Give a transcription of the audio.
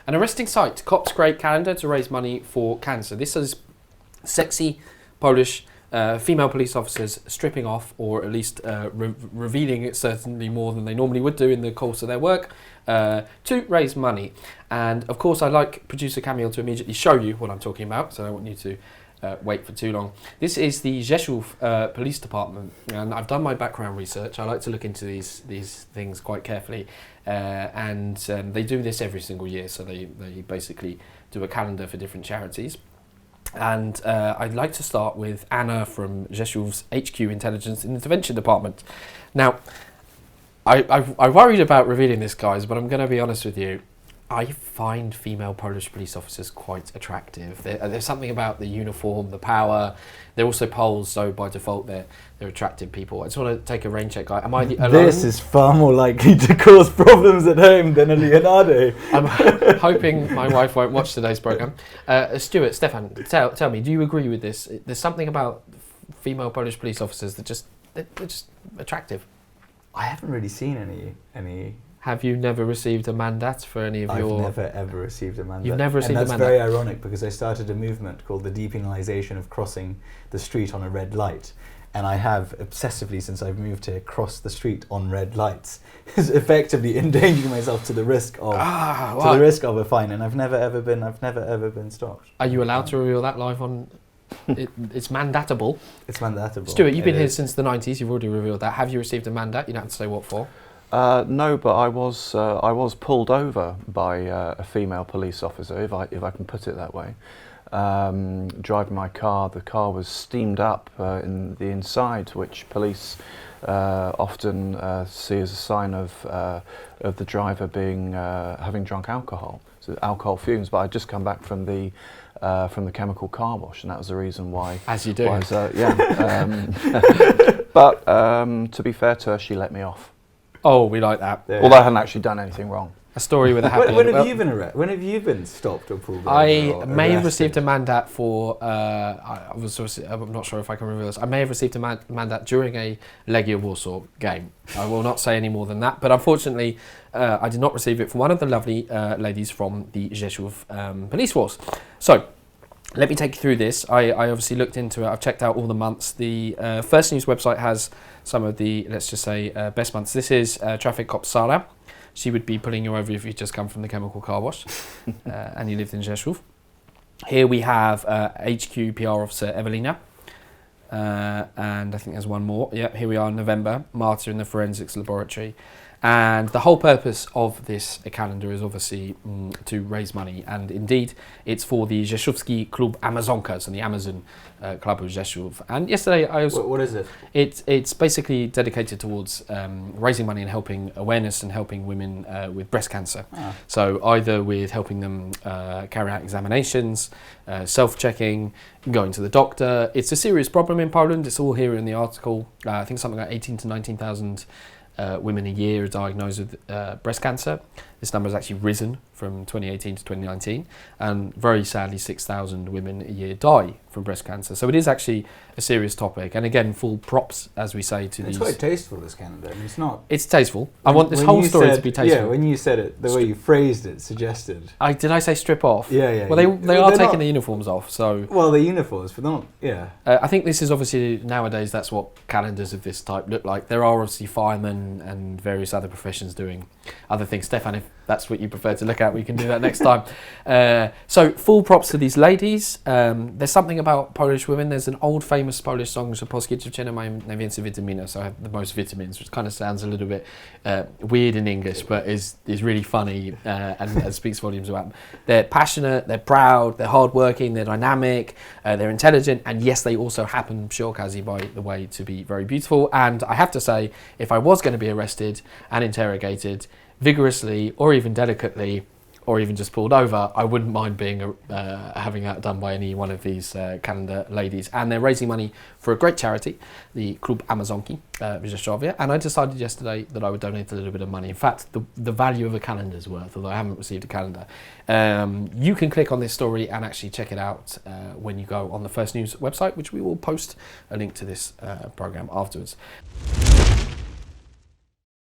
An arresting sight. Cops create calendar to raise money for cancer. This is sexy Polish female police officers stripping off, or at least revealing it certainly more than they normally would do in the course of their work, to raise money. And of course, I'd like producer Camille to immediately show you what I'm talking about, so I don't want you to wait for too long. This is the Rzeszów Police Department, and I've done my background research. I like to look into these things quite carefully, and they do this every single year, so they basically do a calendar for different charities. And I'd like to start with Anna from Rzeszów's HQ Intelligence and Intervention Department. Now, I worried about revealing this, guys, but I'm going to be honest with you. I find female Polish police officers quite attractive. There's something about the uniform, the power. They're also Poles, so by default they're attractive people. I just want to take a rain check, guy. Am I the alone? This is far more likely to cause problems at home than a Leonardo. I'm hoping my wife won't watch today's programme. Stuart, Stefan, tell me, do you agree with this? There's something about female Polish police officers that they're just attractive. I haven't really seen any. Have you never received a mandat for any of your... I've never ever received a mandat. You've never received a mandat? And that's very ironic, because I started a movement called the depenalisation of crossing the street on a red light. And I have obsessively, since I've moved here, crossed the street on red lights, effectively endangering myself to the risk of the risk of a fine. And I've never ever been stopped. Are you allowed to reveal that live on? It's mandatable. It's mandatable. Stuart, you've been here since the 90s. You've already revealed that. Have you received a mandat? You don't have to say what for. No, but I was pulled over by a female police officer, if I can put it that way. Driving my car, the car was steamed up in the inside, which police often see as a sign of the driver being having drunk alcohol, so alcohol fumes. But I'd just come back from the chemical car wash, and that was the reason why. As you do. But to be fair to her, she let me off. Oh, we like that. Yeah. Although I hadn't actually done anything wrong. A story with a happy When have you been arrested? When have you been stopped or pulled over? I may have received a mandat for. I'm not sure if I can reveal this. I may have received a mandat during a Legia Warsaw game. I will not say any more than that. But unfortunately, I did not receive it from one of the lovely ladies from the Rzeszów police force. So, let me take you through this. I obviously looked into it. I've checked out all the months. The First News website has some of the, let's just say, best months. This is Traffic Cop Sara. She would be pulling you over if you just come from the chemical car wash and you lived in Rzeszów. Here we have HQ PR Officer Evelina. And I think there's one more. Yep, here we are in November. Marta in the Forensics Laboratory. And the whole purpose of this calendar is obviously to raise money, and indeed it's for the Rzeszówski Klub Amazonka, so the Amazon Club of Rzeszów. And yesterday I was... What is it? It's basically dedicated towards raising money and helping awareness and helping women with breast cancer. So either with helping them carry out examinations, self-checking, going to the doctor. It's a serious problem in Poland. It's all here in the article. I think something like 18 to 19,000 women a year are diagnosed with breast cancer. This number has actually risen from 2018 to 2019, and very sadly 6,000 women a year die from breast cancer. So it is actually a serious topic, and again, full props, as we say, to these... It's quite tasteful, this calendar. I mean, it's not... It's tasteful. I want this whole story to be tasteful. Yeah, when you said it, the way you phrased it suggested... Did I say strip off? Yeah. Well, they are taking the uniforms off, so... Well, the uniforms, but not... Yeah. I think this is obviously, nowadays, that's what calendars of this type look like. There are obviously firemen and various other professions doing other things. Stefan, if that's what you prefer to look at, we can do that next time. So full props to these ladies. There's something about Polish women. There's an old famous Polish song, że polskie dziewczyny mają najwięcej witaminy, so I have the most vitamins, which kind of sounds a little bit weird in English, but is really funny and speaks volumes about them. They're passionate, they're proud, they're hardworking, they're dynamic, they're intelligent, and yes, they also happen, przy okazji, by the way, to be very beautiful. And I have to say, if I was going to be arrested and interrogated vigorously or even delicately or even just pulled over, I wouldn't mind being having that done by any one of these calendar ladies. And they're raising money for a great charity, the Klub Amazonki w Rzeszowie, and I decided yesterday that I would donate a little bit of money. In fact, the value of a calendar's worth, although I haven't received a calendar. You can click on this story and actually check it out when you go on the First News website, which we will post a link to this programme afterwards.